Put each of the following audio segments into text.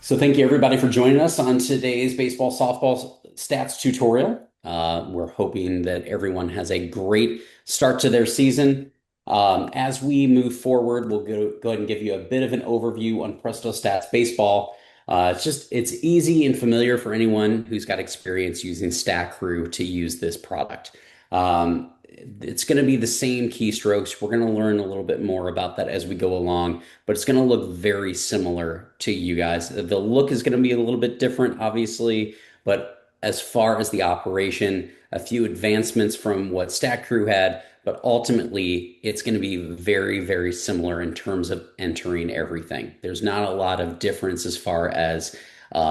So thank you everybody for joining us on today's baseball softball stats tutorial. We're hoping that everyone has a great start to their season. As we move forward, we'll go ahead and give you a bit of an overview on PrestoStats baseball. It's easy and familiar for anyone who's got experience using Stat Crew to use this product. It's going to be the same keystrokes. We're going to learn a little bit more about that as we go along, but it's going to look very similar to you guys. The look is going to be a little bit different, obviously, but as far as the operation, a few advancements from what Stat Crew had, but ultimately it's going to be very, very similar in terms of entering everything. There's not a lot of difference as far as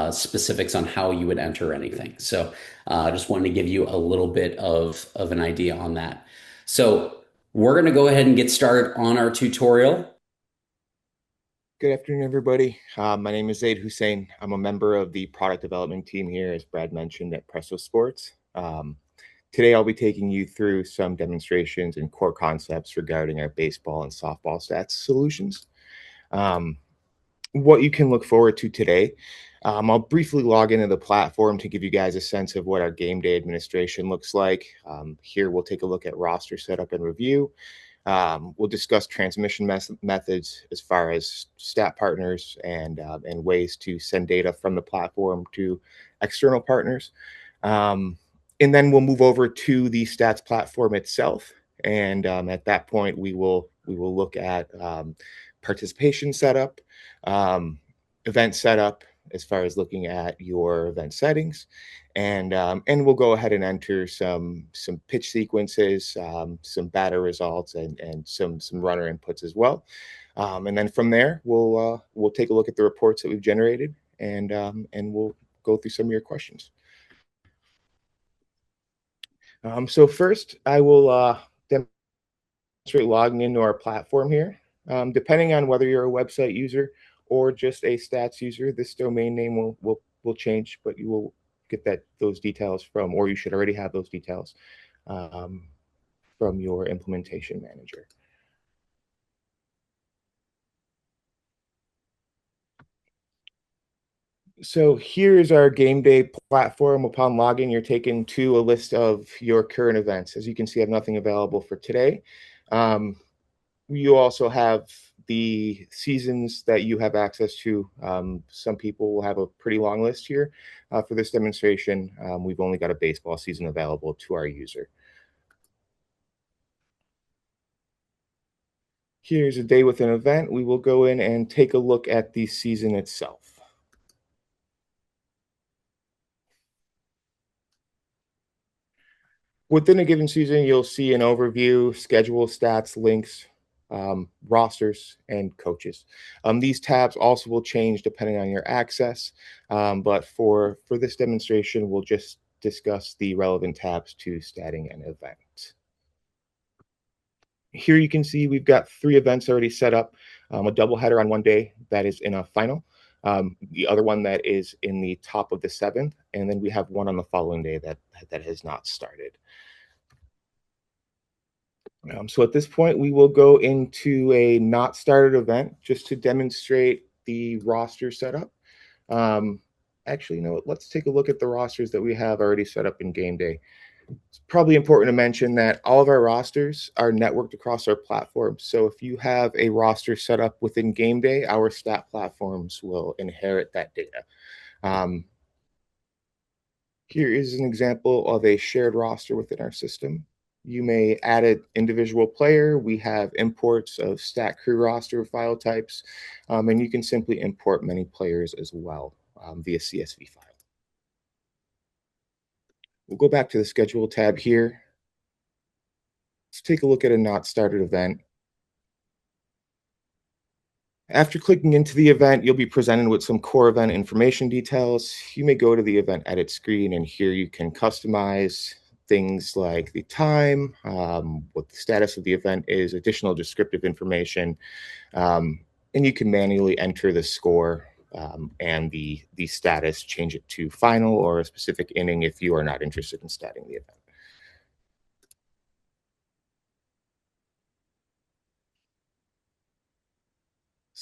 specifics on how you would enter anything. So I just wanted to give you a little bit of an idea on that. So we're going to go ahead and get started on our tutorial. Good afternoon, everybody. My name is Zaid Hussein. I'm a member of the product development team here, as Brad mentioned, at Presto Sports. Today, I'll be taking you through some demonstrations and core concepts regarding our baseball and softball stats solutions. Um, what you can look forward to today, I'll briefly log into the platform to give you guys a sense of what our game day administration looks like. Here, we'll take a look at roster setup and review. We'll discuss transmission methods as far as stat partners and ways to send data from the platform to external partners. And then we'll move over to the stats platform itself. And at that point, we will look at participation setup, event setup, as far as looking at your event settings, and we'll go ahead and enter some pitch sequences, some batter results, and some runner inputs as well. And then from there, we'll take a look at the reports that we've generated, and we'll go through some of your questions. So first, I will demonstrate logging into our platform here. Depending on whether you're a website user or just a stats user, this domain name will change, but you will get those details from, or you should already have those details um, from your implementation manager. So here's our game day platform. Upon login, you're taken to a list of your current events. As you can see, I have nothing available for today. You also have the seasons that you have access to. Some people will have a pretty long list here. For this demonstration, we've only got a baseball season available to our user. Here's a day with an event. We will go in and take a look at the season itself. Within a given season, you'll see an overview, schedule, stats, links, rosters, and coaches. These tabs also will change depending on your access, but for this demonstration, we'll just discuss the relevant tabs to statting an event. Here you can see we've got 3 events already set up, a doubleheader on one day that is in a final, the other one that is in the top of the 7th, and then we have one on the following day that has not started. So at this point, we will go into a not started event just to demonstrate the roster setup. Actually, you know what? Let's take a look at the rosters that we have already set up in game day. It's probably important to mention that all of our rosters are networked across our platform. So if you have a roster set up within game day, our stat platforms will inherit that data. Here is an example of a shared roster within our system. You may add an individual player. We have imports of stat crew roster file types, and you can simply import many players as well via CSV file. We'll go back to the schedule tab here. Let's take a look at a not started event. After clicking into the event, you'll be presented with some core event information details. You may go to the event edit screen, and here you can customize things like the time, what the status of the event is, additional descriptive information, and you can manually enter the score and the status, change it to final or a specific inning if you are not interested in statting the event.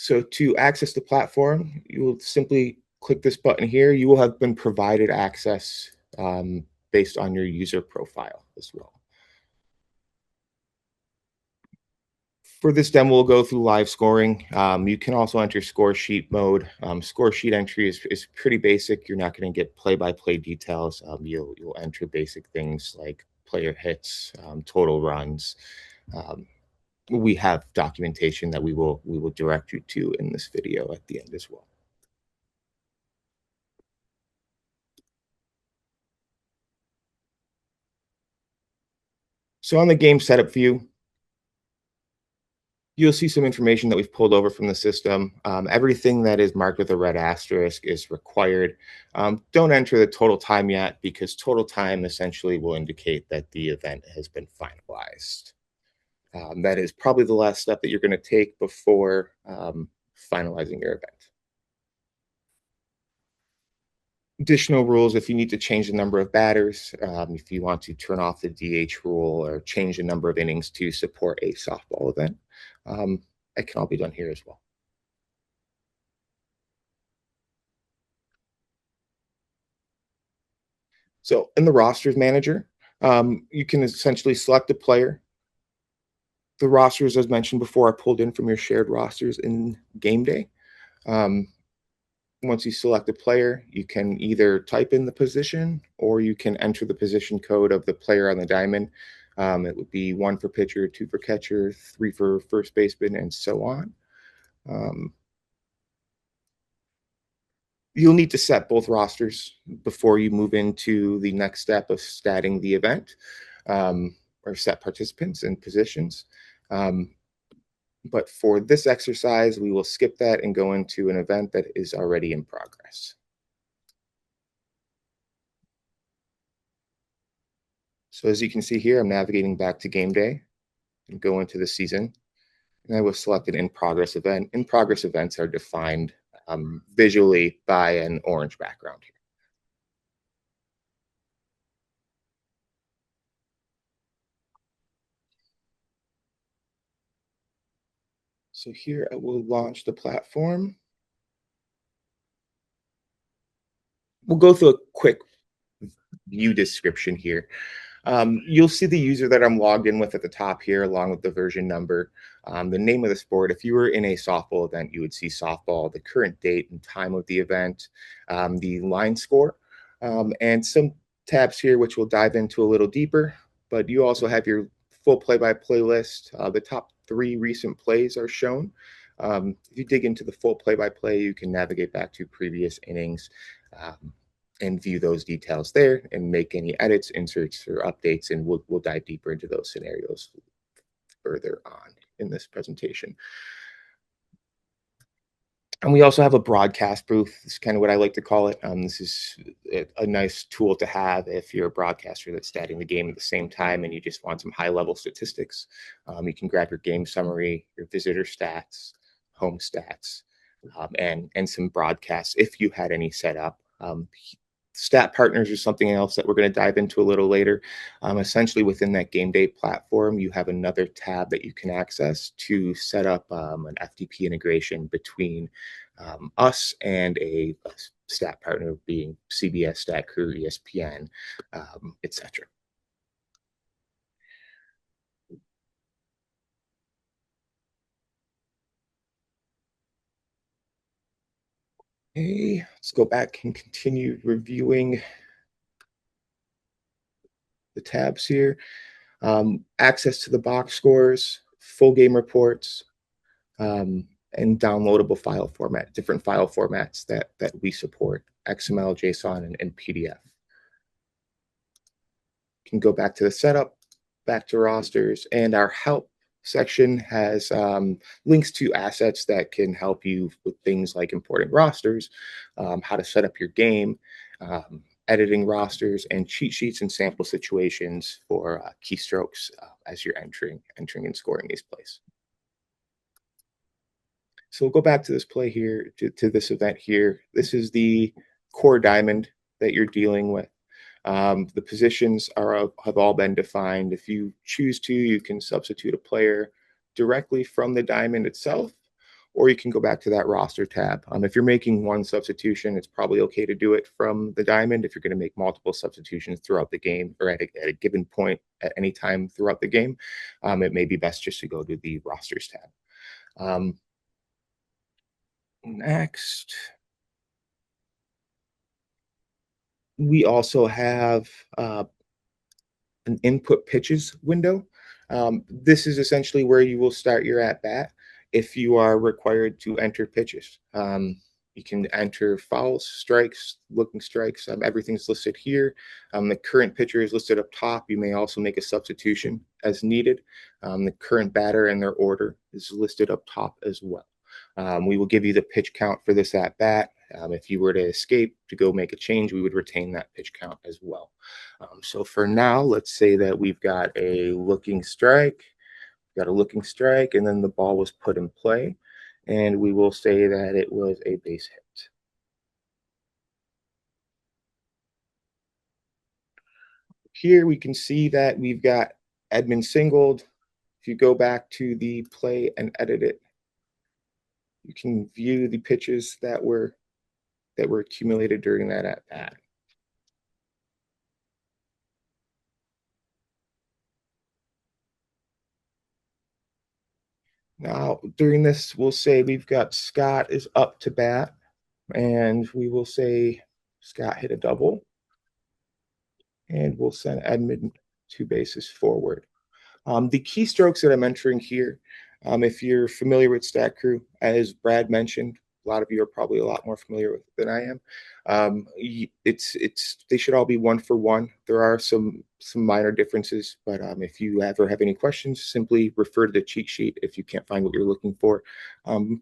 So to access the platform, you will simply click this button here, you will have been provided access based on your user profile as well. For this demo, we'll go through live scoring. You can also enter score sheet mode. Score sheet entry is pretty basic. You're not going to get play-by-play details. You'll enter basic things like player hits, total runs. Um, we have documentation that we will direct you to in this video at the end as well. So on the game setup view, you'll see some information that we've pulled over from the system. Everything that is marked with a red asterisk is required. Don't enter the total time yet, because total time essentially will indicate that the event has been finalized. That is probably the last step that you're going to take before finalizing your event. Additional rules: if you need to change the number of batters, if you want to turn off the DH rule or change the number of innings to support a softball event, it can all be done here as well. So in the rosters manager, you can essentially select a player. The rosters, as mentioned before, are pulled in from your shared rosters in game day. Once you select a player, you can either type in the position or you can enter the position code of the player on the diamond. It would be 1 for pitcher, 2 for catcher, 3 for first baseman, and so on. You'll need to set both rosters before you move into the next step of statting the event, or set participants and positions. But for this exercise, we will skip that and go into an event that is already in progress. So as you can see here, I'm navigating back to game day and go into the season. And I will select an in-progress event. In-progress events are defined visually by an orange background here. So here I will launch the platform. We'll go through a quick view description here. You'll see the user that I'm logged in with at the top here, along with the version number, the name of the sport. If you were in a softball event, you would see softball, the current date and time of the event, the line score, and some tabs here, which we'll dive into a little deeper. But you also have your full play-by-play list. The top 3 recent plays are shown. If you dig into the full play-by-play, you can navigate back to previous innings and view those details there and make any edits, inserts, or updates, and we'll dive deeper into those scenarios further on in this presentation. And we also have a broadcast booth. This is kind of what I like to call it. This is a nice tool to have if you're a broadcaster that's statting the game at the same time and you just want some high-level statistics. You can grab your game summary, your visitor stats, home stats, and some broadcasts if you had any set up. Stat partners is something else that we're going to dive into a little later. Essentially, within that game day platform, you have another tab that you can access to set up an FTP integration between us and a stat partner, being CBS, Stat Crew, ESPN, etc. Okay, let's go back and continue reviewing the tabs here. Access to the box scores, full game reports, and downloadable file format, different file formats that we support: XML, JSON, and PDF. You can go back to the setup, back to rosters, and our help section has links to assets that can help you with things like importing rosters, how to set up your game, editing rosters, and cheat sheets and sample situations for keystrokes as you're entering and scoring these plays. So we'll go back to this play here, to this event here. This is the core diamond that you're dealing with. The positions have all been defined. If you choose to, you can substitute a player directly from the diamond itself, or you can go back to that roster tab. If you're making one substitution, it's probably okay to do it from the diamond. If you're going to make multiple substitutions throughout the game or at a given point at any time throughout the game, it may be best just to go to the rosters tab. Next, we also have an input pitches window. This is essentially where you will start your at bat if you are required to enter pitches. You can enter fouls, strikes, looking strikes. Everything's listed here. The current pitcher is listed up top. You may also make a substitution as needed. The current batter and their order is listed up top as well. We will give you the pitch count for this at bat. If you were to escape to go make a change, we would retain that pitch count as well. So for now, let's say that we've got a looking strike, and then the ball was put in play, and we will say that it was a base hit. Here we can see that we've got Edmund singled. If you go back to the play and edit it, you can view the pitches that were accumulated during that at bat. Now, during this, we'll say we've got Scott is up to bat, and we will say Scott hit a double, and we'll send Edmund 2 bases forward. The keystrokes that I'm entering here, if you're familiar with Stat Crew, as Brad mentioned, a lot of you are probably a lot more familiar with it than I am. They should all be 1-for-1. There are some minor differences, but if you ever have any questions, simply refer to the cheat sheet. If you can't find what you're looking for,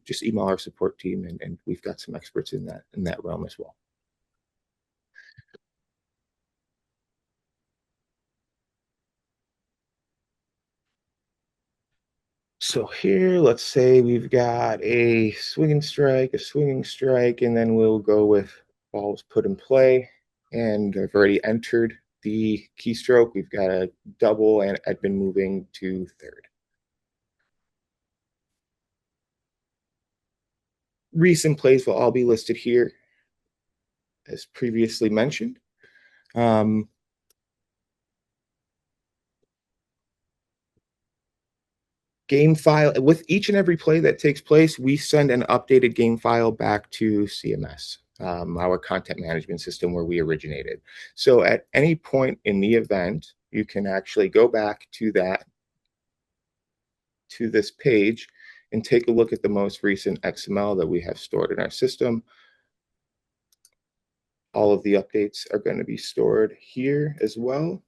just email our support team, and we've got some experts in that realm as well. So here, let's say we've got a swinging strike, and then we'll go with balls put in play. And I've already entered the keystroke. We've got a double and Edmund moving to third. Recent plays will all be listed here, as previously mentioned. Game file with each and every play that takes place, we send an updated game file back to CMS, our content management system where we originated. So at any point in the event, you can actually go back to this page and take a look at the most recent XML that we have stored in our system. All of the updates are going to be stored here as well,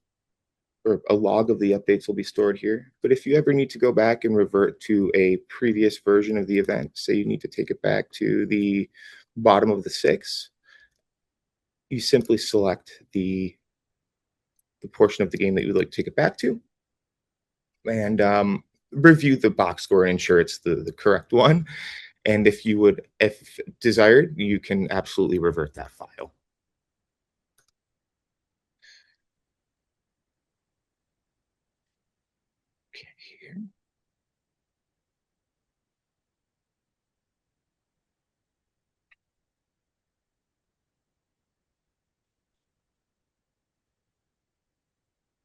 or a log of the updates will be stored here. But if you ever need to go back and revert to a previous version of the event, say you need to take it back to the bottom of the 6, you simply select the portion of the game that you would like to take it back to, and review the box score and ensure it's the correct one. And if desired, you can absolutely revert that file. Okay, here.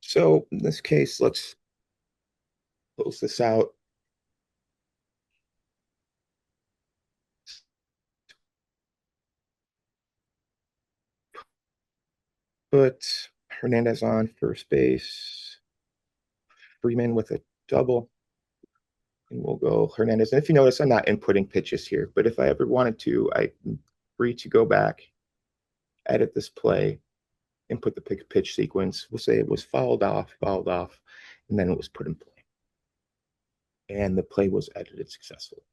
So in this case, let's close this out. Put Hernandez on first base, Freeman with a double, and we'll go Hernandez. And if you notice, I'm not inputting pitches here, but if I ever wanted to, I'm free to go back, edit this play, input the pitch sequence. We'll say it was fouled off, and then it was put in play. And the play was edited successfully.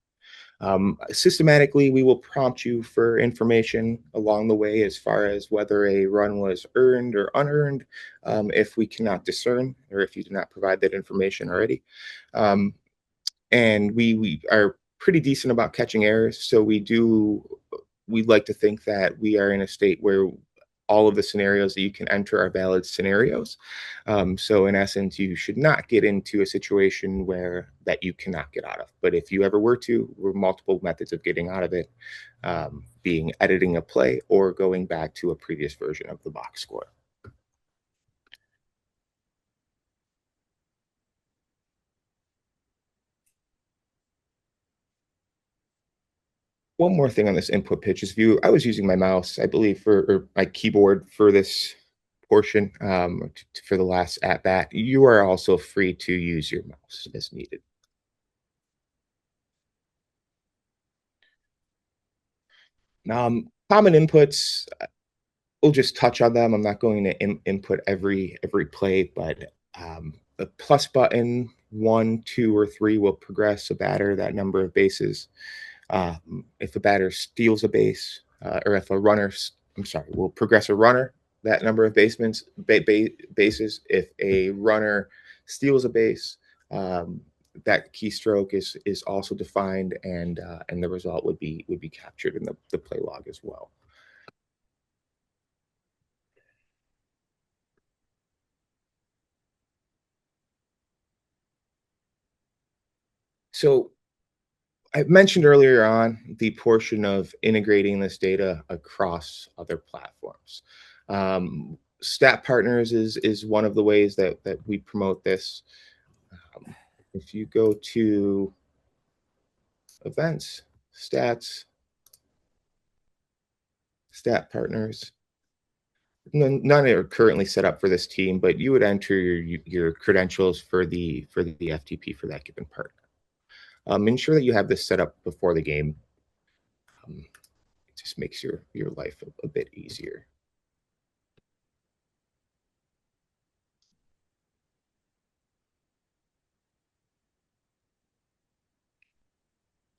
Systematically, we will prompt you for information along the way as far as whether a run was earned or unearned, if we cannot discern or if you do not provide that information already. And we are pretty decent about catching errors, so we'd like to think that we are in a state where all of the scenarios that you can enter are valid scenarios. So in essence, you should not get into a situation where that you cannot get out of. But if you ever were to, there were multiple methods of getting out of it, being editing a play or going back to a previous version of the box score. One more thing on this input pitches view. I was using my mouse, I believe, or my keyboard for this portion for the last at bat. You are also free to use your mouse as needed. Common inputs, we'll just touch on them. I'm not going to input every play, but the plus button, 1, 2, or 3 will progress a batter that number of bases. If a batter steals a base, or if a runner, I'm sorry, will progress a runner that number of bases. If a runner steals a base, that keystroke is also defined, and the result would be captured in the play log as well. So I mentioned earlier on the portion of integrating this data across other platforms. Stat Partners is one of the ways that we promote this. If you go to events, stats, Stat Partners, none are currently set up for this team, but you would enter your credentials for the FTP for that given partner. Ensure that you have this set up before the game. It just makes your life a bit easier.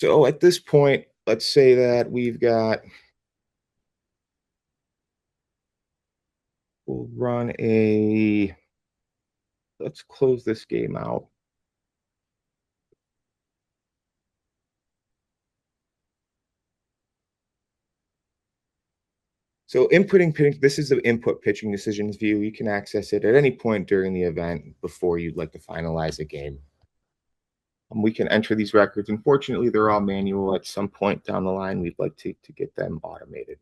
So at this point, let's say that we'll run let's close this game out. So inputting pitching, this is the input pitching decisions view. You can access it at any point during the event before you'd like to finalize a game. We can enter these records. Unfortunately, they're all manual. At some point down the line, we'd like to get them automated.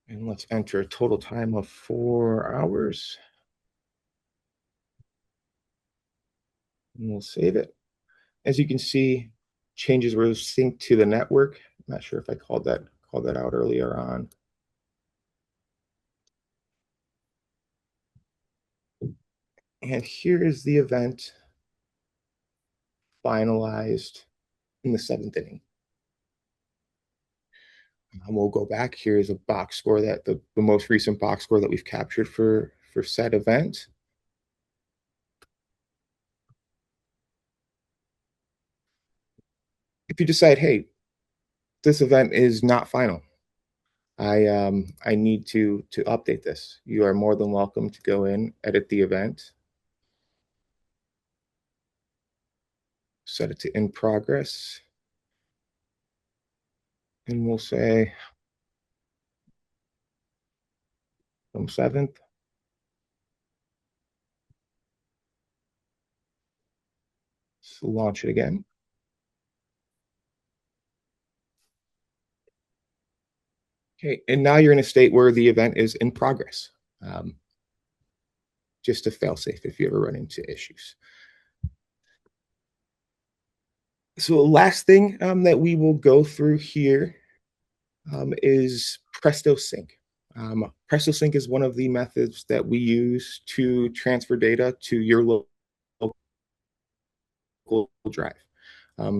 And let's enter a total time of 4 hours. And we'll save it. As you can see, changes were synced to the network. I'm not sure if I called that out earlier on. And here is the event finalized in the 7th inning. We'll go back. Here's a box score that the most recent box score that we've captured for said event. If you decide, hey, this event is not final, I need to update this, you are more than welcome to go in, edit the event, set it to in progress, and we'll say from 7th. So launch it again. Okay, and now you're in a state where the event is in progress. Just a fail safe if you ever run into issues. So the last thing that we will go through here is PrestoSync. PrestoSync is one of the methods that we use to transfer data to your local drive.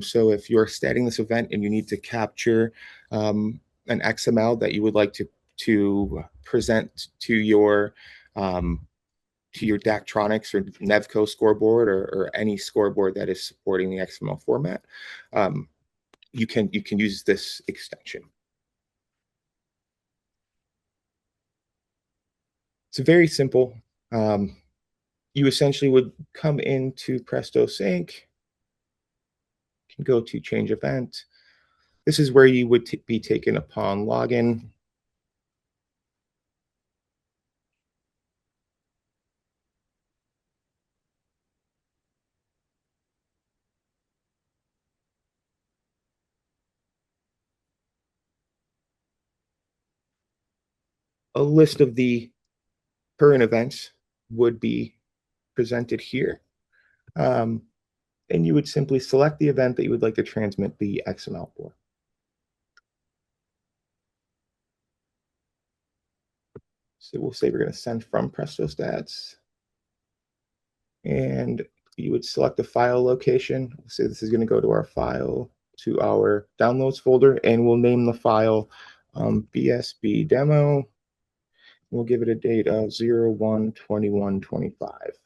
So if you're statting this event and you need to capture an XML that you would like to present to your Daktronics or Nevco scoreboard or any scoreboard that is supporting the XML format, you can use this extension. It's very simple. You essentially would come into PrestoSync. Go to change event. This is where you would be taken upon login. A list of the current events would be presented here. And you would simply select the event that you would like to transmit the XML for. So we'll say we're going to send from PrestoStats. And you would select the file location. We'll say this is going to go to our file, to our downloads folder, and we'll name the file BSB demo. We'll give it a date of 01/21/25.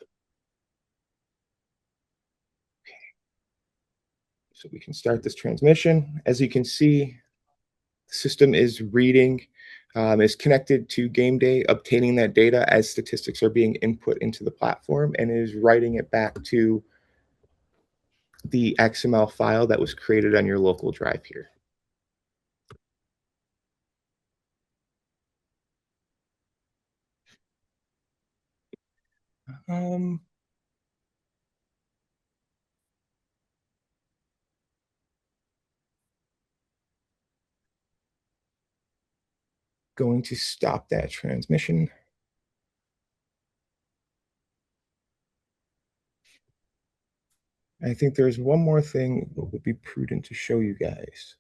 So we can start this transmission. As you can see, the system is reading, is connected to game day, obtaining that data as statistics are being input into the platform, and is writing it back to the XML file that was created on your local drive here. Um, Going to stop that transmission. I think there's one more thing that would be prudent to show you guys.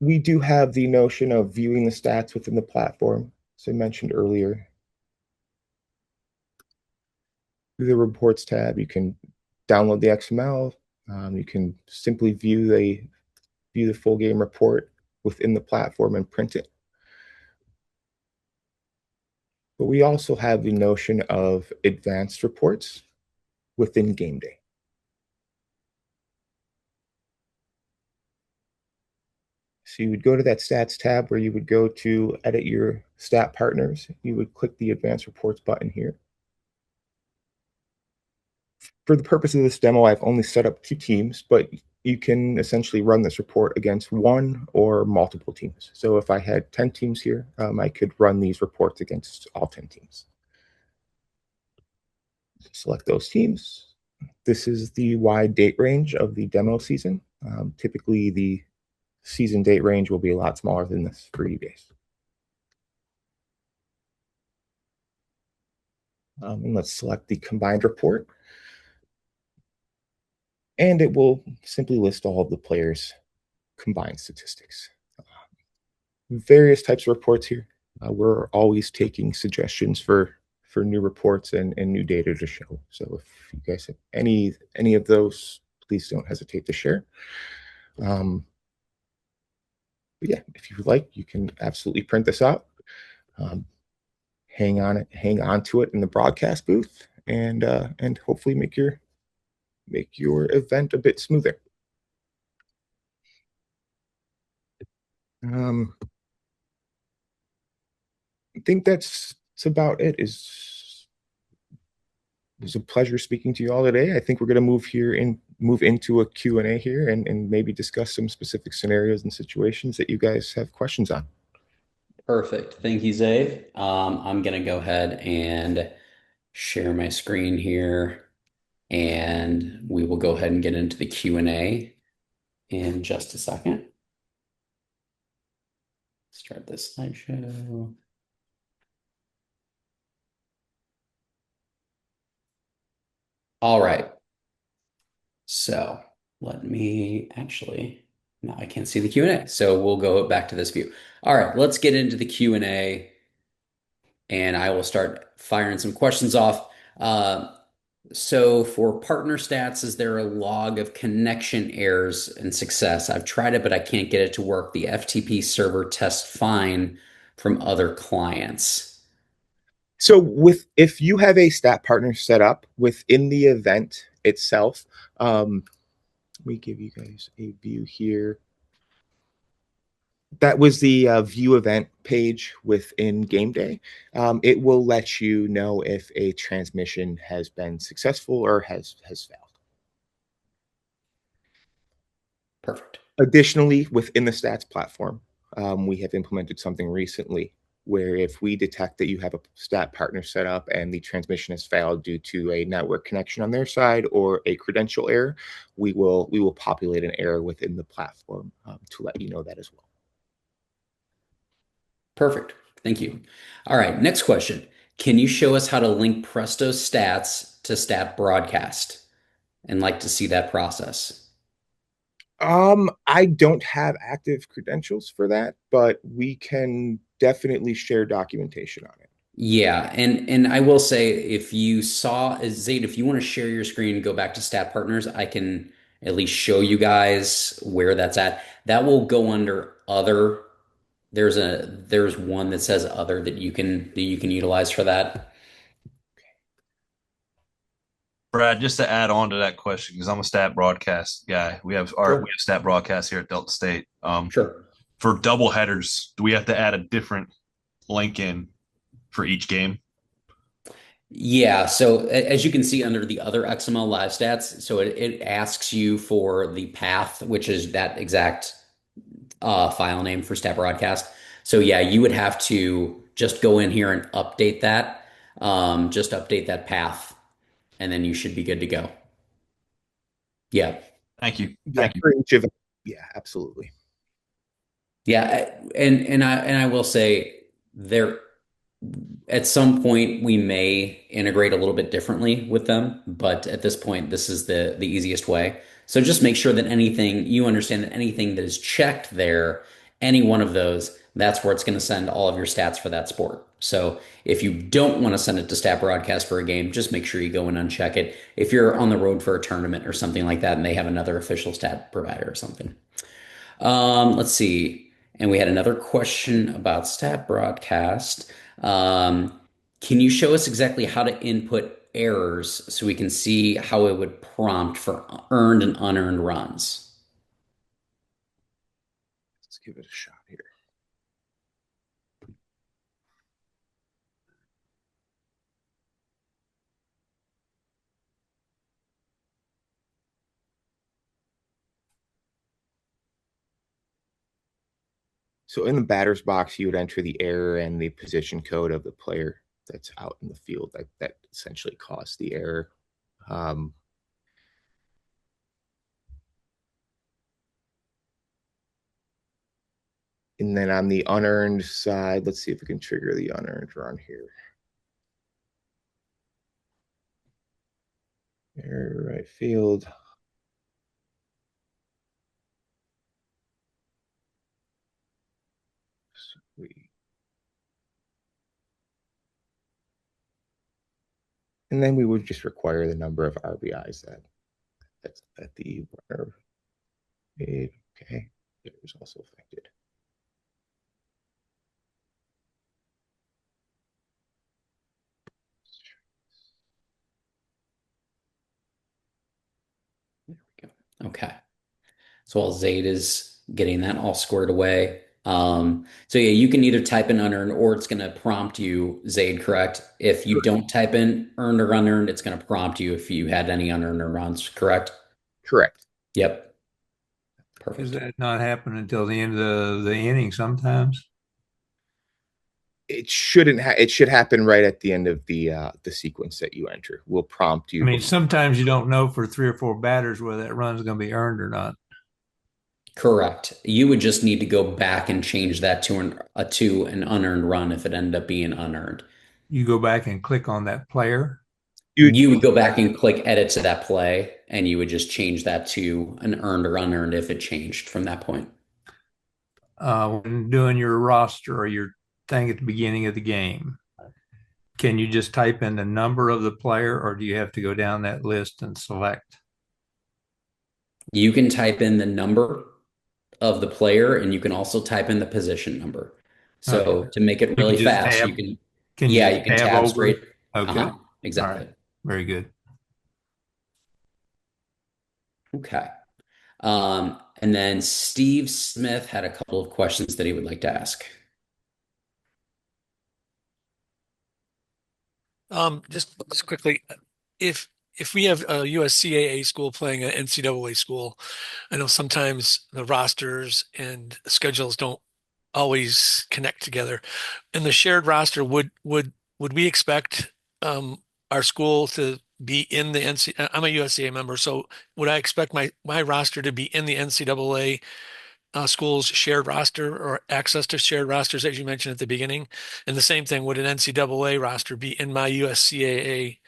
We do have the notion of viewing the stats within the platform, as I mentioned earlier. Through the reports tab, you can download the XML. You can simply view the full game report within the platform and print it. But we also have the notion of advanced reports within game day. So you would go to that stats tab where you would go to edit your stat partners. You would click the advanced reports button here. For the purpose of this demo, I've only set up 2 teams, but you can essentially run this report against one or multiple teams. So if I had 10 teams here, I could run these reports against all 10 teams. Select those teams. This is the wide date range of the demo season. Typically, the season date range will be a lot smaller than this for you guys. And let's select the combined report. And it will simply list all of the players' combined statistics. Various types of reports here. We're always taking suggestions for new reports and new data to show. So if you guys have any of those, please don't hesitate to share. But yeah, if you would like, you can absolutely print this out, hang on to it in the broadcast booth, and hopefully make your event a bit smoother. I think that's about it. It was a pleasure speaking to you all today. I think we're going to move into a Q&A here and maybe discuss some specific scenarios and situations that you guys have questions on. Perfect. Thank you, Zaid. I'm going to go ahead and share my screen here, and we will go ahead and get into the Q&A in just a second. Start this slideshow. All right. So let me actually, now I can't see the Q&A. So we'll go back to this view. All right, let's get into the Q&A, and I will start firing some questions off. So for partner stats, is there a log of connection errors and success? I've tried it, but I can't get it to work. The FTP server tests fine from other clients. So if you have a stat partner set up within the event itself, let me give you guys a view here. That was the view event page within game day. It will let you know if a transmission has been successful or has failed. Perfect. Additionally, within the stats platform, we have implemented something recently where if we detect that you have a stat partner set up and the transmission has failed due to a network connection on their side or a credential error, we will populate an error within the platform to let you know that as well. Perfect. Thank you. All right, next question. Can you show us how to link PrestoStats to Stat Broadcast? And like to see that process. I don't have active credentials for that, but we can definitely share documentation on it. Yeah, and I will say if you saw Zaid, if you want to share your screen and go back to Stat Partners, I can at least show you guys where that's at. That will go under other. There's one that says other that you can utilize for that. Brad, just to add on to that question, because I'm a stat broadcast guy. We Sure. have stat broadcast here at Delta State. Sure. For double headers, do we have to add a different link in for each game? Yeah, so as you can see under the other XML live stats, so it asks you for the path, which is that exact file name for Stat Broadcast. So yeah, you would have to just go in here and update that. Just update that path, and then you should be good to go. Yeah, Thank you. Yeah, Thank you. for each of yeah, absolutely. yeah, and I will say there at some point we may integrate a little bit differently with them, but at this point this is the easiest way. So just make sure that anything you understand that anything that is checked there, any one of those, that's where it's going to send all of your stats for that sport. So if you don't want to send it to Stat Broadcast for a game, just make sure you go in and uncheck it. If you're on the road for a tournament or something like that and they have another official stat provider or something. Let's see. And we had another question about Stat Broadcast. Um, can you show us exactly how to input errors so we can see how it would prompt for earned and unearned runs? Let's give it a shot here. So in the batter's box, you would enter the error and the position code of the player that's out in the field. That essentially caused the error. Um, and then on the unearned side, let's see if we can trigger the unearned run here. Error right field. Sweet. And then we would just require the number of RBIs that the runner made. Okay, it was also affected. There we go. Okay. So while Zaid is getting that all squared away. So yeah, you can either type in unearned or it's going to prompt you, Zaid, correct? If you don't type in earned or unearned, it's going to prompt you if you had any unearned runs, correct? Correct. Yep. Does Perfect. that not happen until the end of the inning sometimes? It shouldn't. It should happen right at the end of the sequence that you enter. We'll prompt I you. mean, sometimes you don't know for three or four batters whether that run's going to be earned or not. Correct. You would just need to go back and change that to an unearned run if it ended up being unearned. You go back and click on that player. You You would go back and click edit to that play, and you would just change that to an earned or unearned if it changed from that point. When doing your roster or your thing at the beginning of the game. Can you just type in the number of the player, or do you have to go down that list and select? You can type in the number of the player, and you can also type in the position number. Okay. So to make it You really can just fast, tab. you can, Can you yeah, just you can tab tab over it? straight. Okay. All right. Exactly. Very good. Okay. And then Steve Smith had a couple of questions that he would like to ask. Just quickly, if we have a USCAA school playing an NCAA school, I know sometimes the rosters and schedules don't always connect together. In the shared roster, would we expect our school to be in the NC? I'm a USCAA member, so would I expect my roster to be in the NCAA schools shared roster or access to shared rosters, as you mentioned at the beginning? And the same thing, would an NCAA roster be in my USCAA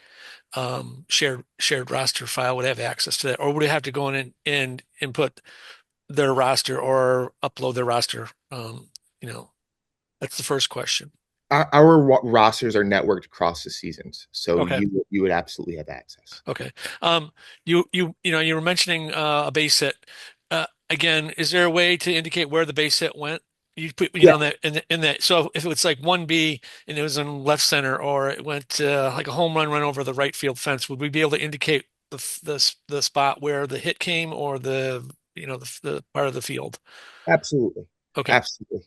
shared roster file? Would have access to that, or would it have to go in and input their roster or upload their roster? You know, that's the first question. Our rosters are networked across the seasons, so Okay. you would absolutely have access. Okay. You were mentioning a base hit. Again, is there a way to indicate where the base hit went? You put Yeah, that in that. So if it's like 1B and it was in left center, or it went like a home run over the right field fence, would we be able to indicate the spot where the hit came, or the part of the field? absolutely, Okay. absolutely.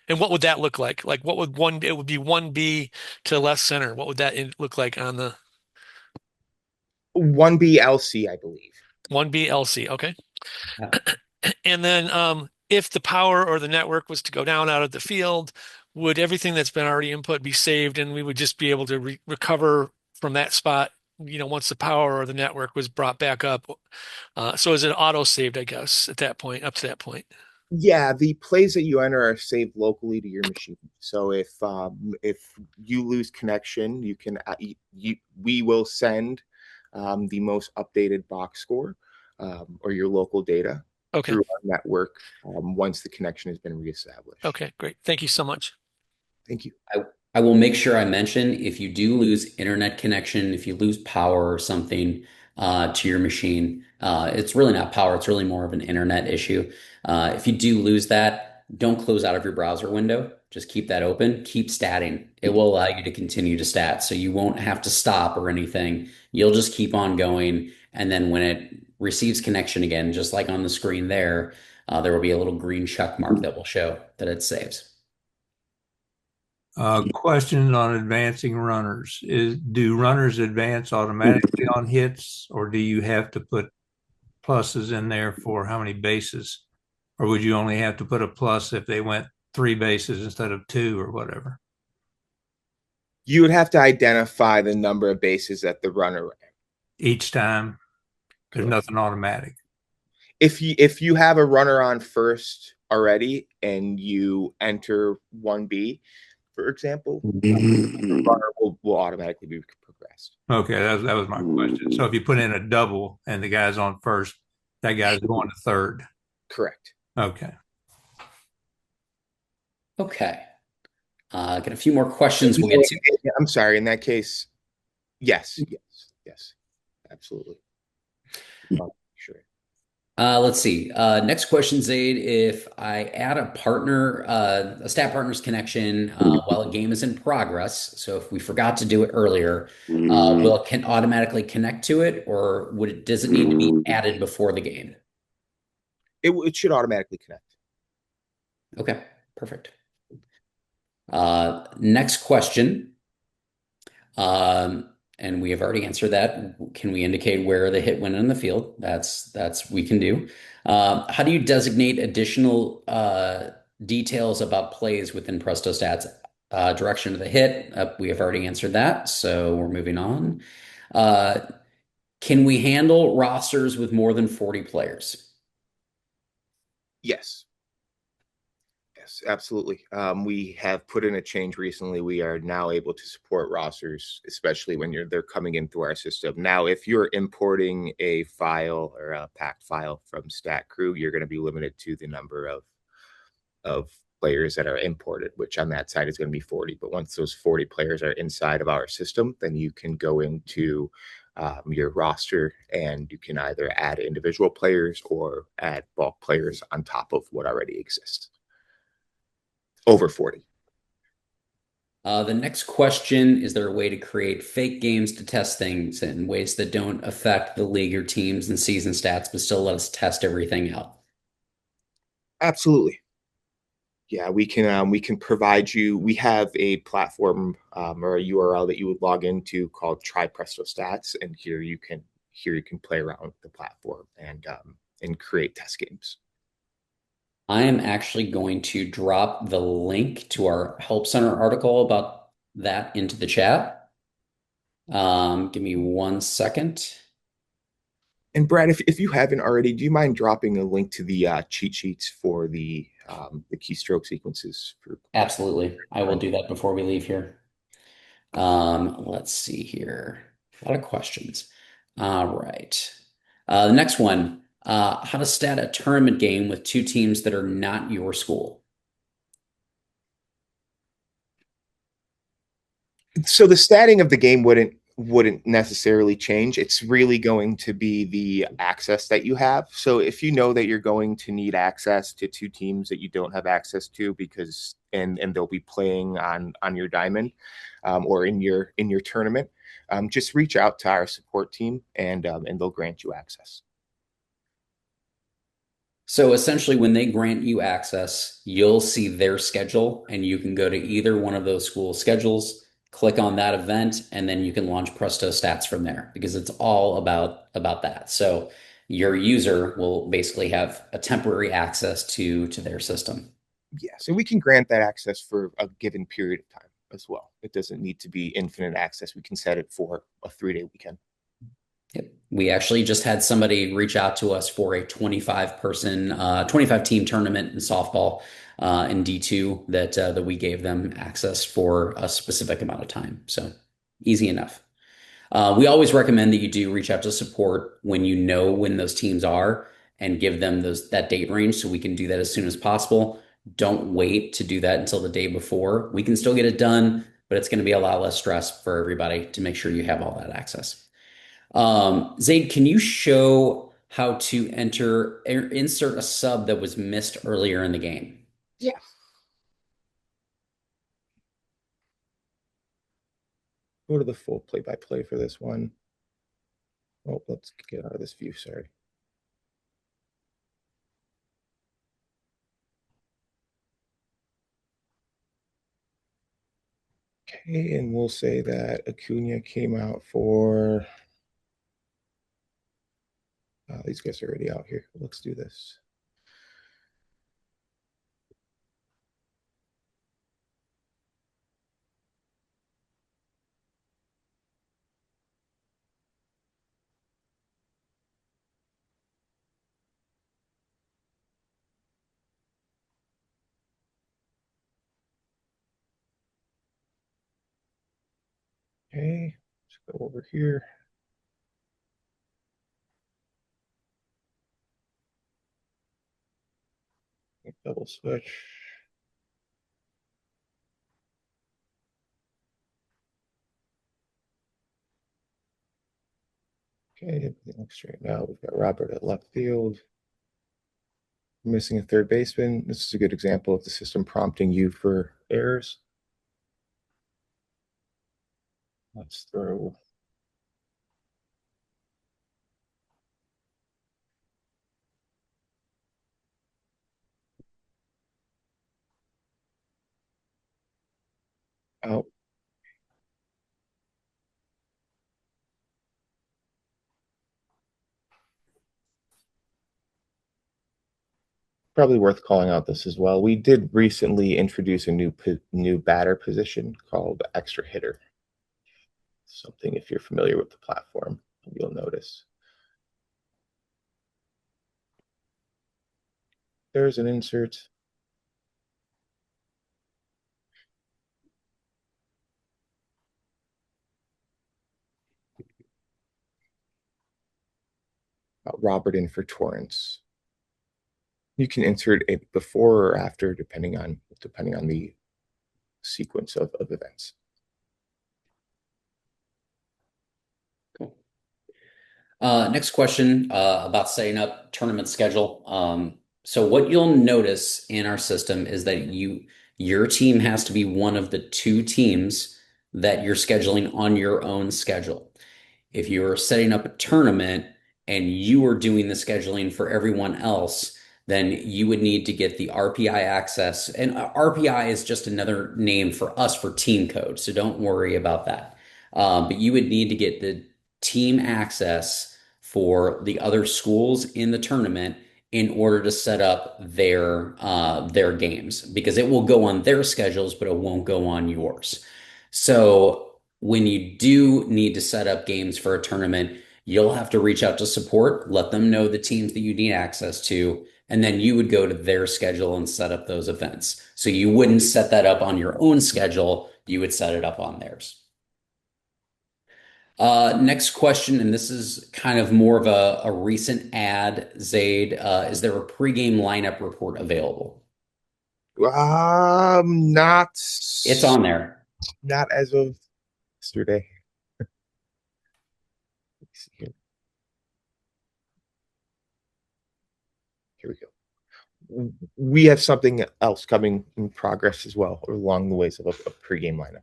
And what would that look like? Like what would one? It would be 1B to left center. What would that look like on the 1B LC, I believe. 1B LC? Okay. Yeah. And then if the power or the network was to go down out of the field, would everything that's been already input be saved, and we would just be able to recover from that spot, once the power or the network was brought back up? So is it auto saved, I guess, at that point, up to that point? Yeah, the plays that you enter are saved locally to your machine. So if you lose connection, you can we will send the most updated box score or your local data Okay. through our network once the connection has been reestablished. Okay, great. Thank you so much. Thank you. I will make sure I mention if you do lose internet connection, if you lose power or something to your machine, it's really not power, it's really more of an internet issue. If you do lose that, don't close out of your browser window. Just keep that open, keep statting. It will allow you to continue to stat. So you won't have to stop or anything. You'll just keep on going. And then when it receives connection again, just like on the screen there will be a little green check mark that will show that it saves. Questions on advancing runners. Do runners advance automatically on hits, or do you have to put pluses in there for how many bases? Or would you only have to put a plus if they went 3 bases instead of 2 or whatever? You would have to identify the number of bases that the runner ran. Each time, there's nothing automatic. If you have a runner on first already and you enter 1B, for example, the runner will automatically be progressed. Okay, that was my question. So if you put in a double and the guy's on first, that guy's going to third. Correct. Okay. Okay. Got a few more questions we'll get to. I'm sorry. In that case, yes, absolutely. Sure. Let's see. Next question, Zaid. If I add a partner, a stat partner's connection while a game is in progress, so if we forgot to do it earlier, will it can automatically connect to it, or does it need to be added before the game? It should automatically connect. Okay, perfect. Next question. And we have already answered that. Can we indicate where the hit went in the field? That's we can do. How do you designate additional details about plays within PrestoStats? Direction of the hit. We have already answered that, so we're moving on. Can we handle rosters with more than 40 players? Yes. Yes, absolutely. We have put in a change recently. We are now able to support rosters, especially when they're coming in through our system. Now, if you're importing a file or a packed file from StatCrew, you're going to be limited to the number of players that are imported, which on that side is going to be 40. But once those 40 players are inside of our system, then you can go into your roster and you can either add individual players or add bulk players on top of what already exists. Over 40. The next question, is there a way to create fake games to test things in ways that don't affect the league or teams and season stats, but still let us test everything out? Absolutely. Yeah, we can provide you. We have a platform or a URL that you would log into called Try PrestoStats, and here you can play around with the platform and create test games. I am actually going to drop the link to our Help Center article about that into the chat. Give me 1 second. And Brad, if you haven't already, do you mind dropping a link to the cheat sheets for the keystroke sequences for? Absolutely. I will do that before we leave here. Let's see here. A lot of questions. All right. The next one, how to stat a tournament game with two teams that are not your school. So the statting of the game wouldn't necessarily change. It's really going to be the access that you have. So if you know that you're going to need access to two teams that you don't have access to because and they'll be playing on your diamond or in your tournament, just reach out to our support team and they'll grant you access. So essentially, when they grant you access, you'll see their schedule, and you can go to either one of those school schedules, click on that event, and then you can launch Presto Stats from there because it's all about that. So your user will basically have a temporary access to their system. Yeah, so we can grant that access for a given period of time as well. It doesn't need to be infinite access. We can set it for a 3-day weekend. Yep. We actually just had somebody reach out to us for a 25 team tournament in softball in D2 that we gave them access for a specific amount of time. So easy enough. We always recommend that you do reach out to support when you know when those teams are and give them that date range so we can do that as soon as possible. Don't wait to do that until the day before. We can still get it done, but it's going to be a lot less stress for everybody to make sure you have all that access. Zaid, can you show how to insert a sub that was missed earlier in the game? Yeah. Go to the full play-by-play for this one. Oh, let's get out of this view. Sorry. Okay, and we'll say that Acuna came out for. These guys are already out here. Let's do this. Okay, let's go over here. Double switch. Okay, everything looks straight out. We've got Robert at left field. Missing a third baseman. This is a good example of the system prompting you for errors. Let's throw. Out. Probably worth calling out this as well. We did recently introduce a new batter position called extra hitter. Something if you're familiar with the platform, you'll notice. There's an insert. Robert in for Torrance. You can insert it before or after, depending on the sequence of events. Cool. Next question about setting up tournament schedule. So what you'll notice in our system is that your team has to be one of the two teams that you're scheduling on your own schedule. If you're setting up a tournament and you are doing the scheduling for everyone else, then you would need to get the RPI access. And RPI is just another name for us for team code. So don't worry about that. But you would need to get the team access for the other schools in the tournament in order to set up their games because it will go on their schedules, but it won't go on yours. So when you do need to set up games for a tournament, you'll have to reach out to support, let them know the teams that you need access to, and then you would go to their schedule and set up those events. So you wouldn't set that up on your own schedule, you would set it up on theirs. Next question, and this is kind of more of a recent ad, Zaid. Is there a pregame lineup report available? Not. It's on there. Not as of yesterday. Let's see here. Here we go. We have something else coming in progress as well, or along the ways of a pregame lineup.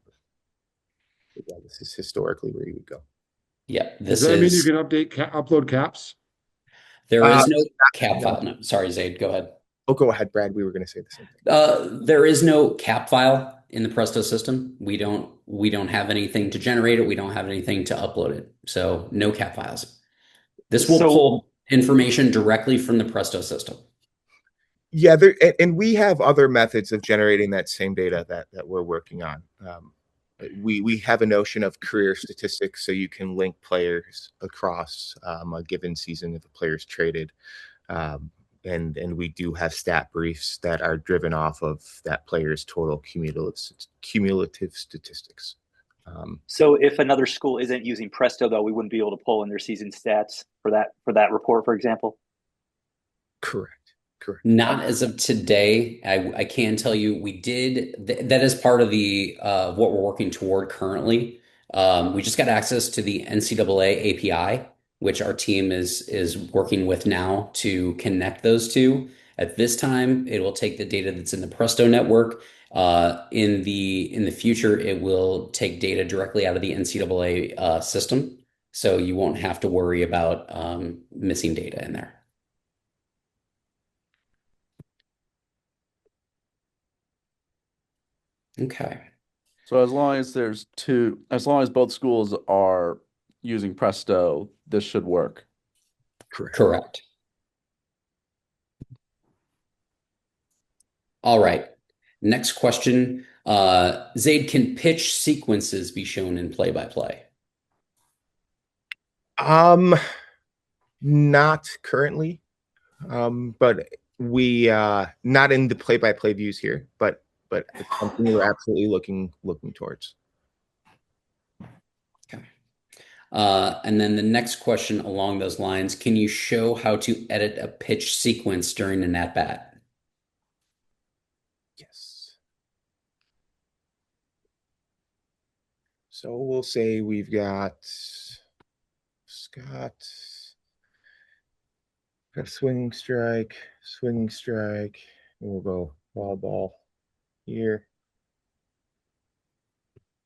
Yeah, this is historically where you would go. Yeah, Does this that mean you is. can upload caps? There is no cap no. file. No, sorry, Zaid, go ahead. Oh, go ahead, Brad. We were going to say the same thing. There is no cap file in the Presto system. We don't have anything to generate it. We don't have anything to upload it. So no cap files. This will pull information directly from the Presto system. Yeah, and we have other methods of generating that same data that we're working on. We have a notion of career statistics, so you can link players across a given season if a player's traded. And we do have stat briefs that are driven off of that player's total cumulative statistics. So if another school isn't using Presto, though, we wouldn't be able to pull in their season stats for that report, for example. Correct. Not as of today. I can tell you we did that is part of the what we're working toward currently. We just got access to the NCAA API, which our team is working with now to connect those two. At this time, it will take the data that's in the Presto network. In the future, it will take data directly out of the NCAA system, so you won't have to worry about missing data in there. Okay. So as long as both schools are using Presto, this should work. Correct. All right. Next question. Zaid, can pitch sequences be shown in play-by-play? Not currently. But we not in the play-by-play views here, but it's something we're absolutely looking towards. Okay. And then the next question along those lines, can you show how to edit a pitch sequence during an at-bat? Yes. So we'll say we've got Scott, got swinging strike, and we'll go wild ball here.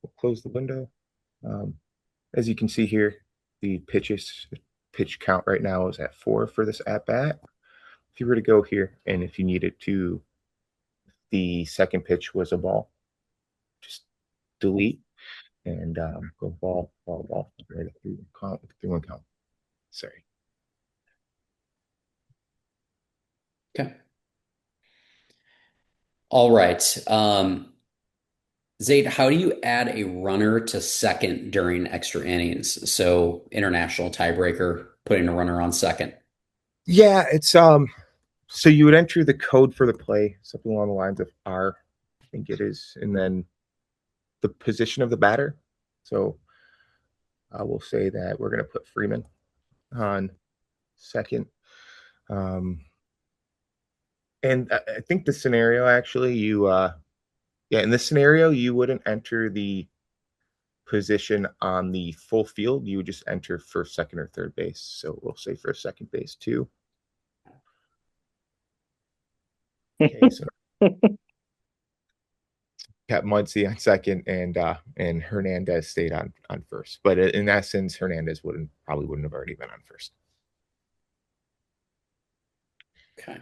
We'll close the window. As you can see here, the pitch count right now is at 4 for this at bat. If you were to go here, and if you needed to, the second pitch was a ball, just delete and go ball, right up through one count. Sorry. Okay. All right. Zaid, how do you add a runner to second during extra innings? So international tiebreaker, putting a runner on second. Yeah, it's so you would enter the code for the play, something along the lines of R, I think it is, and then the position of the batter. So I will say that we're going to put Freeman on second. And I think the scenario actually, in this scenario, you wouldn't enter the position on the full field. You would just enter first, second, or third base. So we'll say first, second base, 2. Okay, so kept Muncy on second, and Hernandez stayed on first. But in essence, Hernandez probably wouldn't have already been on first. Okay.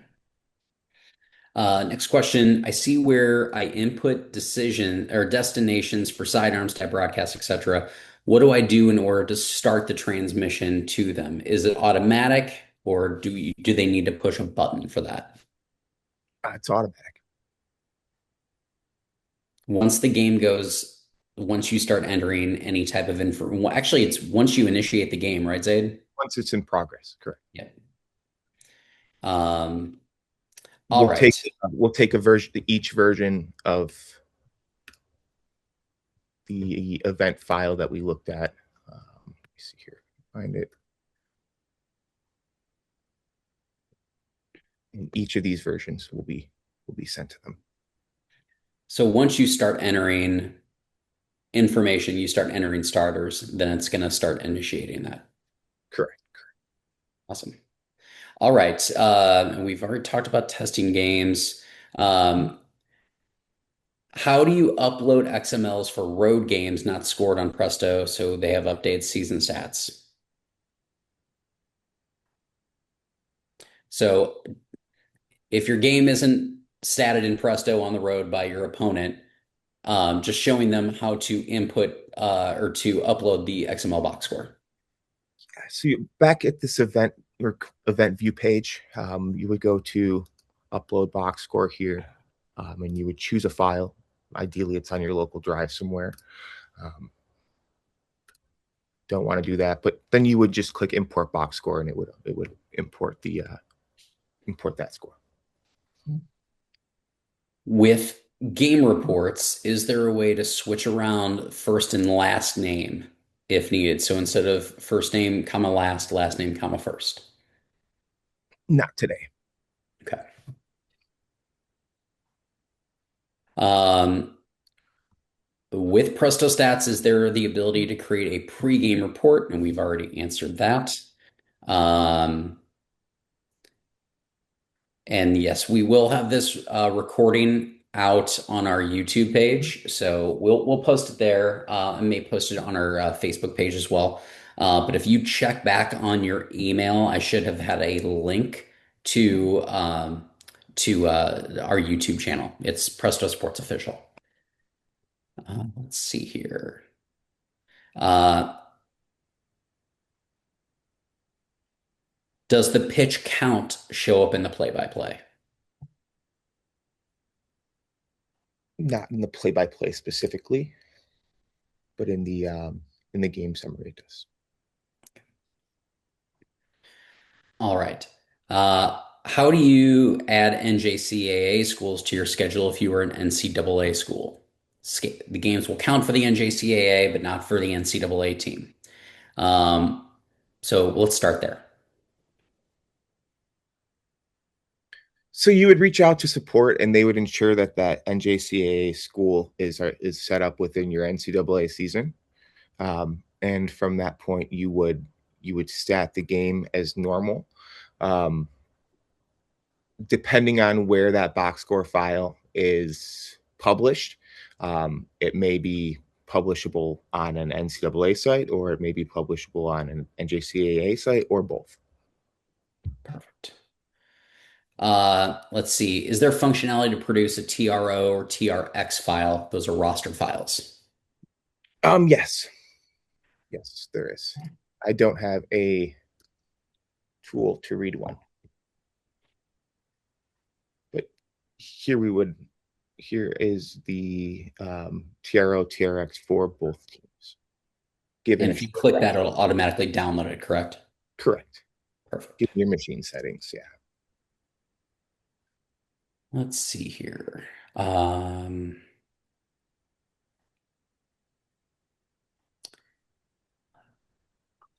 Next question. I see where I input decision or destinations for sidearms, type broadcast, etc. What do I do in order to start the transmission to them? Is it automatic or do they need to push a button for that? It's automatic. Once the game goes, once you start entering any type of info, well, actually, it's once you initiate the game, right, Zaid? Once it's in progress, correct. Yeah. All right. We'll take a version, each version of the event file that we looked at. Let me see here, find it. And each of these versions will be sent to them. So once you start entering information, you start entering starters, then it's going to start initiating that. Correct. Awesome. All right. And we've already talked about testing games. How do you upload XMLs for road games not scored on Presto so they have updated season stats? So if your game isn't statted in Presto on the road by your opponent, just showing them how to input or to upload the XML box score. So back at this event view page, you would go to upload box score here, and you would choose a file. Ideally, it's on your local drive somewhere. Don't want to do that, but then you would just click import box score, and it would import that score. With game reports, is there a way to switch around first and last name if needed? So instead of first name, comma last name, comma first. Not today. Okay. With PrestoStats, is there the ability to create a pre-game report? And we've already answered that. And yes, we will have this recording out on our YouTube page, so we'll post it there. I may post it on our Facebook page as well. But if you check back on your email, I should have had a link to our YouTube channel. It's Presto Sports Official. Let's see here. Does the pitch count show up in the play-by-play? Not in the play-by-play specifically, but in the game summary it does. All right. How do you add NJCAA schools to your schedule if you were an NCAA school? The games will count for the NJCAA, but not for the NCAA team. So let's start there. So you would reach out to support, and they would ensure that that NJCAA school is set up within your NCAA season. And from that point, you would stat the game as normal. Depending on where that box score file is published, it may be publishable on an NCAA site, or it may be publishable on an NJCAA site, or both. Perfect. Let's see. Is there functionality to produce a TRO or TRX file? Those are roster files. Yes. Yes, there is. I don't have a tool to read one. But here is the TRO, TRX for both teams. And if you click that, it'll automatically download it, correct? Correct. Perfect. Give your machine settings, yeah. Let's see here. Can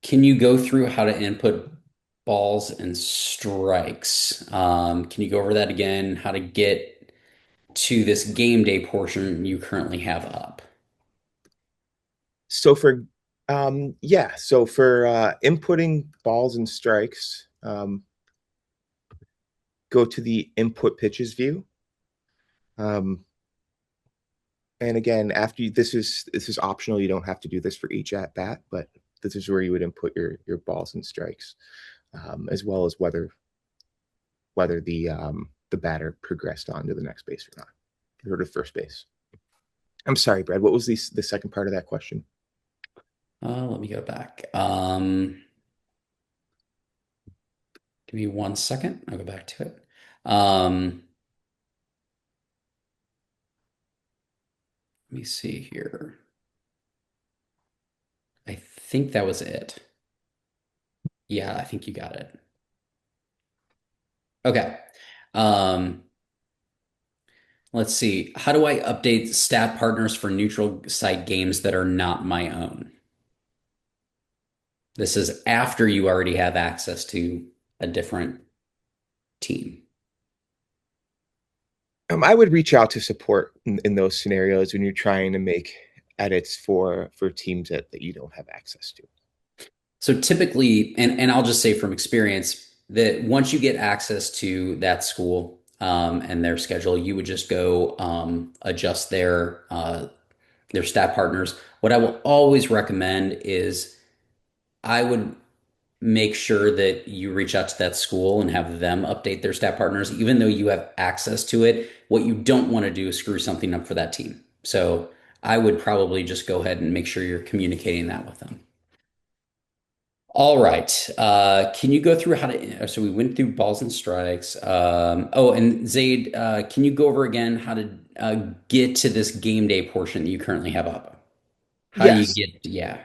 you go through how to input balls and strikes? Can you go over that again? How to get to this game day portion you currently have up? So for inputting balls and strikes, go to the input pitches view. And again, this is optional. You don't have to do this for each at bat, but this is where you would input your balls and strikes, as well as whether the the batter progressed on to the next base or not, or to first base. I'm sorry, Brad. What was the second part of that question? Let me go back. Give me 1 second. I'll go back to it. Let me see here. I think that was it. Yeah, I think you got it. Okay. Um, let's see. How do I update stat partners for neutral site games that are not my own? This is after you already have access to a different team. I would reach out to support in those scenarios when you're trying to make edits for teams that you don't have access to. So typically, and I'll just say from experience that once you get access to that school and their schedule, you would just go adjust their stat partners. What I will always recommend is I would make sure that you reach out to that school and have them update their stat partners, even though you have access to it. What you don't want to do is screw something up for that team. So I would probably just go ahead and make sure you're communicating that with them. All right. Can you go through how to? So we went through balls and strikes. Oh, and Zaid, can you go over again how to get to this game day portion that you currently have up? How do you Yes. get? Yeah.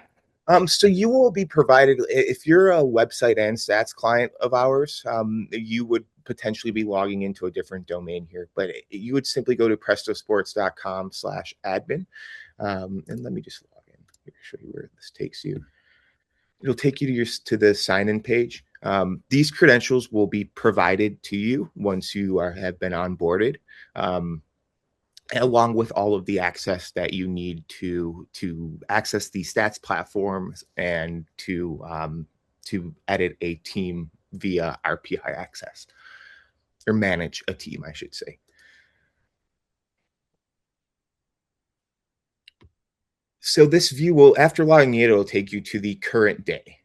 So you will be provided if you're a website and stats client of ours. You would potentially be logging into a different domain here, but you would simply go to prestosports.com/admin. And let me just log in here to show you where this takes you. It'll take you to the sign-in page. These credentials will be provided to you once you have been onboarded. Along with all of the access that you need to access the stats platforms and to edit a team via RPI access, or manage a team, I should say. So this view will, after logging in, it'll take you to the current day.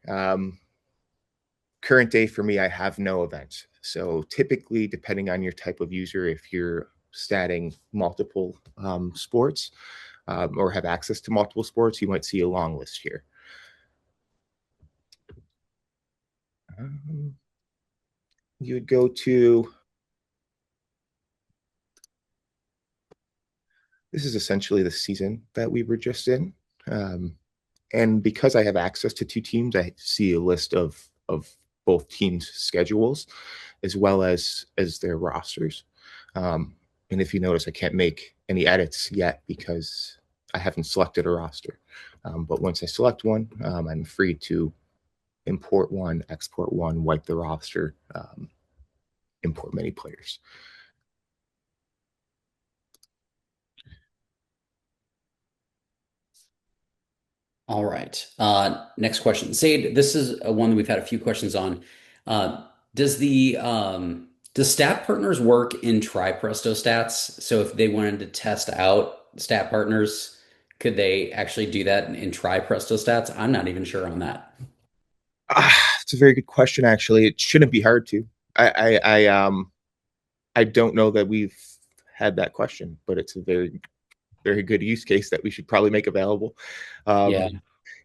Current day for me, I have no events. So typically, depending on your type of user, if you're statting multiple sports or have access to multiple sports, you might see a long list here. You would go to, this is essentially the season that we were just in. And because I have access to two teams, I see a list of both teams' schedules as well as their rosters. And if you notice, I can't make any edits yet because I haven't selected a roster. But once I select one, I'm free to import one, export one, wipe the roster, import many players. All right. Next question. Zaid, this is one that we've had a few questions on. Does does stat partners work in PrestoStats? So if they wanted to test out stat partners, could they actually do that in PrestoStats? I'm not even sure on that. It's a very good question. Actually, it shouldn't be hard to. I don't know that we've had that question, but it's a very good use case that we should probably make available. Yeah.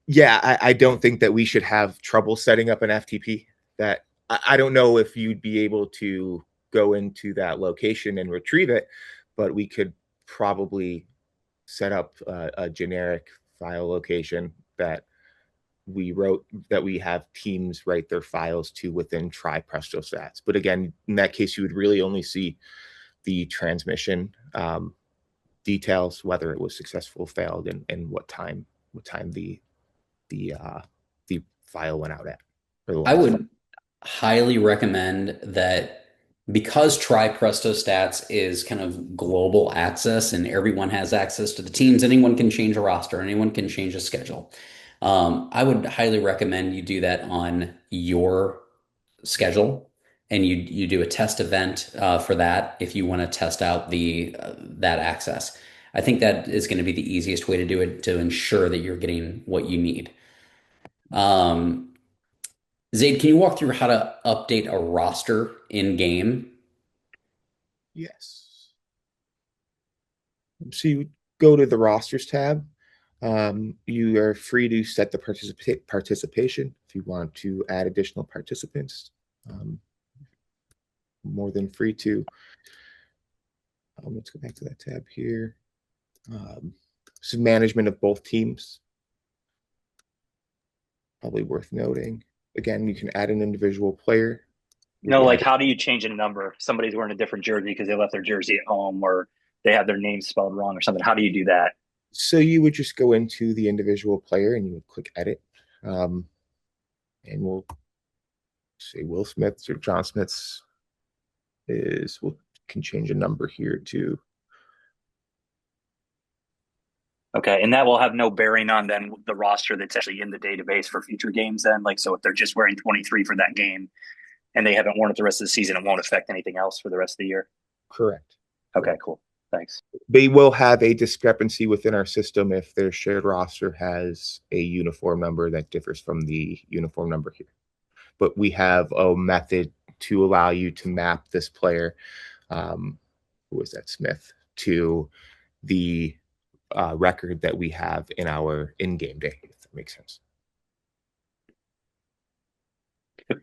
Yeah, I don't think that we should have trouble setting up an FTP. That I don't know if you'd be able to go into that location and retrieve it, but we could probably set up a generic file location that we have teams write their files to within PrestoStats. But again, in that case, you would really only see the transmission details, whether it was successful, failed, and what time the file went out at. I would highly recommend that because PrestoStats is kind of global access and everyone has access to the teams, anyone can change a roster, anyone can change a schedule. I would highly recommend you do that on your schedule and you do a test event for that if you want to test out the that access. I think that is going to be the easiest way to do it to ensure that you're getting what you need. Zaid, can you walk through how to update a roster in game? Yes. So you go to the rosters tab. You are free to set the participation if you want to add additional participants. More than free to. Let's go back to that tab here. So management of both teams. Probably worth noting. Again, you can add an individual player. No, like how do you change a number? Somebody's wearing a different jersey because they left their jersey at home or they have their name spelled wrong or something. How do you do that? So you would just go into the individual player and you would click edit. And we'll say Will Smith's or John Smith's we can change a number here to. Okay, and that will have no bearing on then the roster that's actually in the database for future games then? Like, so if they're just wearing 23 for that game and they haven't worn it the rest of the season, it won't affect anything else for the rest of the year? Correct. Okay, cool. Thanks. They will have a discrepancy within our system if their shared roster has a uniform number that differs from the uniform number here. But we have a method to allow you to map this player, who was that, Smith, to the record that we have in our in-game day, if that makes sense.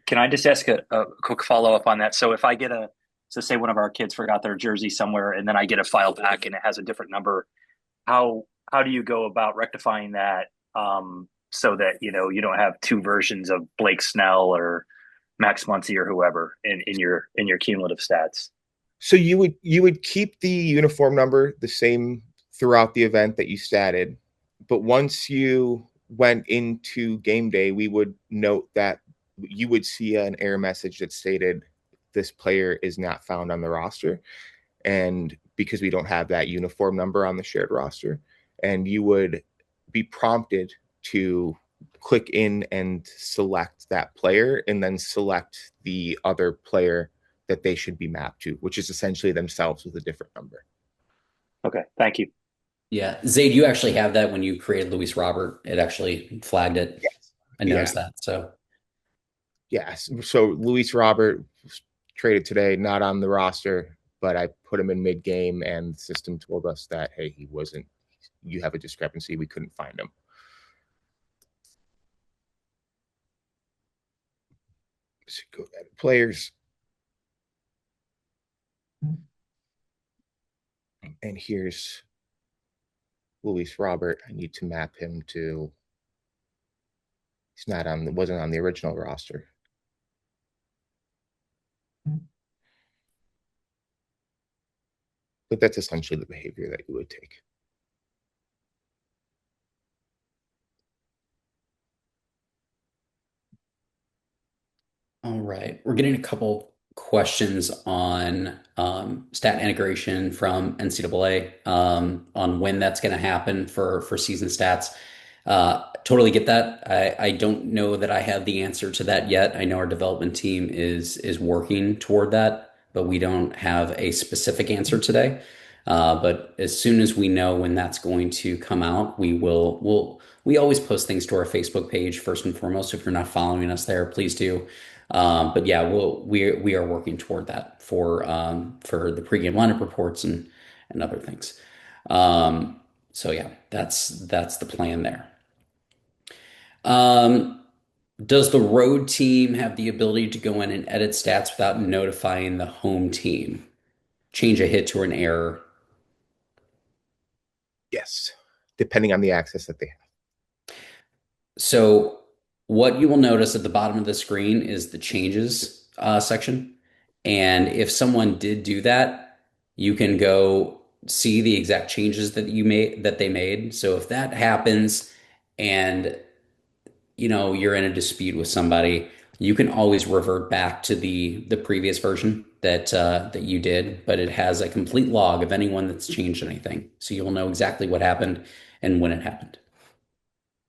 Can I just ask a quick follow-up on that? So if I get so say one of our kids forgot their jersey somewhere and then I get a file back and it has a different number, how do you go about rectifying that so that, you don't have two versions of Blake Snell or Max Muncy or whoever in your cumulative stats? So you would keep the uniform number the same throughout the event that you statted, but once you went into game day, we would note that you would see an error message that stated this player is not found on the roster, and because we don't have that uniform number on the shared roster, and you would be prompted to click in and select that player and then select the other player that they should be mapped to, which is essentially themselves with a different number. Okay, thank you. Yeah. Zaid, you actually have that when you created Luis Robert. It actually flagged it. Yes. I noticed that. So, yes. So Luis Robert was traded today, not on the roster, but I put him in mid game and the system told us that, hey, he wasn't, you have a discrepancy. We couldn't find him. So go ahead. Players. And here's Luis Robert. I need to map him to. He's not on. Wasn't on the original roster. But that's essentially the behavior that you would take. all right. We're getting a couple questions on stat integration from NCAA on when that's going to happen for season stats. Totally get that. I don't know that I have the answer to that yet. I know our development team is working toward that, but we don't have a specific answer today. But as soon as we know when that's going to come out, we always post things to our Facebook page first and foremost. If you're not following us there, please do. But yeah, we are working toward that for the pregame lineup reports and other things. So yeah, that's the plan there. Does the road team have the ability to go in and edit stats without notifying the home team? Change a hit to an error? Yes, depending on the access that they have. So what you will notice at the bottom of the screen is the changes section. And if someone did do that, you can go see the exact changes that they made. So if that happens and you're in a dispute with somebody, you can always revert back to the previous version that you did, but it has a complete log of anyone that's changed anything. So you'll know exactly what happened and when it happened.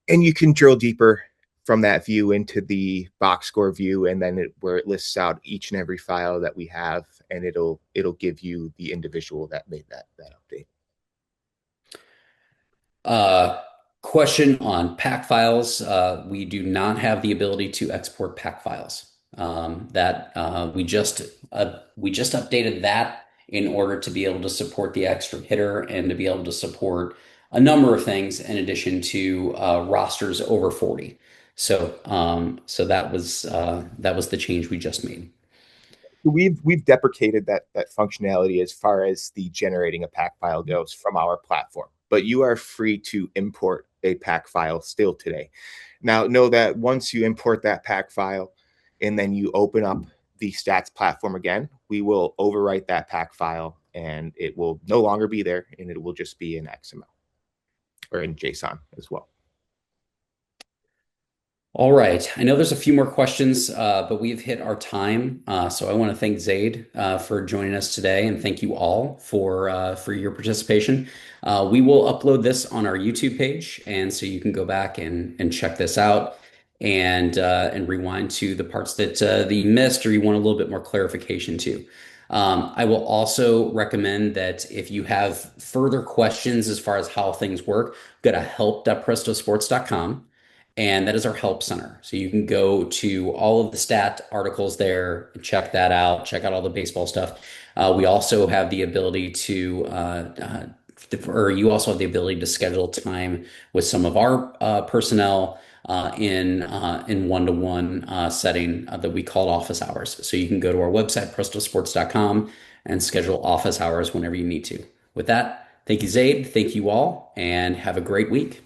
And you can drill deeper from that view into the box score view, and then where it lists out each and every file that we have, and it'll give you the individual that made that update. Question on pack files. We do not have the ability to export pack files. We just updated that in order to be able to support the extra hitter and to be able to support a number of things in addition to rosters over 40. So that was the change we just made. We've deprecated that functionality as far as the generating a pack file goes from our platform, but you are free to import a pack file still today. Now, know that once you import that pack file and then you open up the stats platform again, we will overwrite that pack file and it will no longer be there, and it will just be in XML or in JSON as well. All right. I know there's a few more questions, but we've hit our time. So I want to thank Zaid for joining us today, and thank you all for your participation. We will upload this on our YouTube page, and so you can go back and check this out and rewind to the parts that you missed or you want a little bit more clarification to. I will also recommend that if you have further questions as far as how things work, go to help.prestosports.com. And that is our help center. So you can go to all of the stat articles there and check that out, check out all the baseball stuff. We also have the ability to, or you also have the ability to schedule time with some of our personnel in one-to-one setting that we call office hours. So you can go to our website, prestosports.com, and schedule office hours whenever you need to. With that, thank you, Zaid. Thank you all, and have a great week.